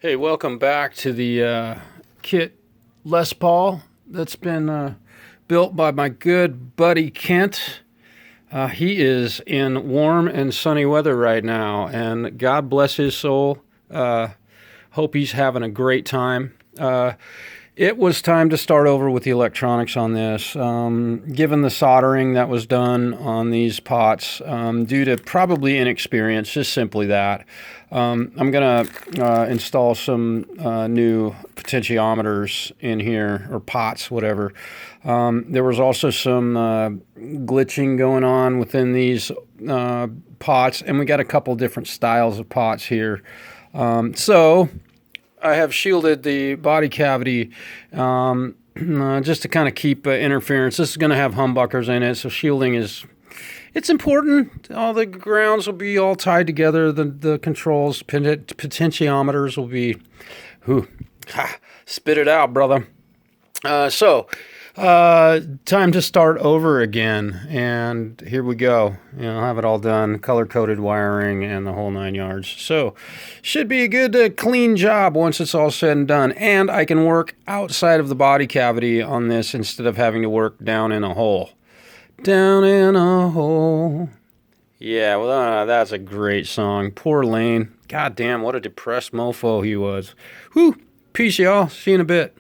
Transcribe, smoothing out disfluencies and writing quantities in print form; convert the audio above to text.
Hey, welcome back to the kit Les Paul that's been built by my good buddy Kent. He is in warm and sunny weather right now, and God bless his soul. Hope he's having a great time. It was time to start over with the electronics on this. Given the soldering that was done on these pots, due to probably inexperience, just simply that, I'm going to install some new potentiometers in here, or pots, whatever. There was also some glitching going on within these pots, and we got a couple different styles of pots here. So I have shielded the body cavity just to kind of keep interference. This is going to have humbuckers in it, so shielding it's important. All the grounds will be all tied together. The controls, potentiometers will be, spit it out, brother. Time to start over again, and here we go. I'll have it all done, color-coded wiring and the whole 9 yards. So, should be a good, clean job once it's all said and done. And I can work outside of the body cavity on this instead of having to work down in a hole. Down in a hole. Yeah, well, that's a great song. Poor Lane. God damn, what a depressed mofo he was. Whew. Peace, y'all. See you in a bit.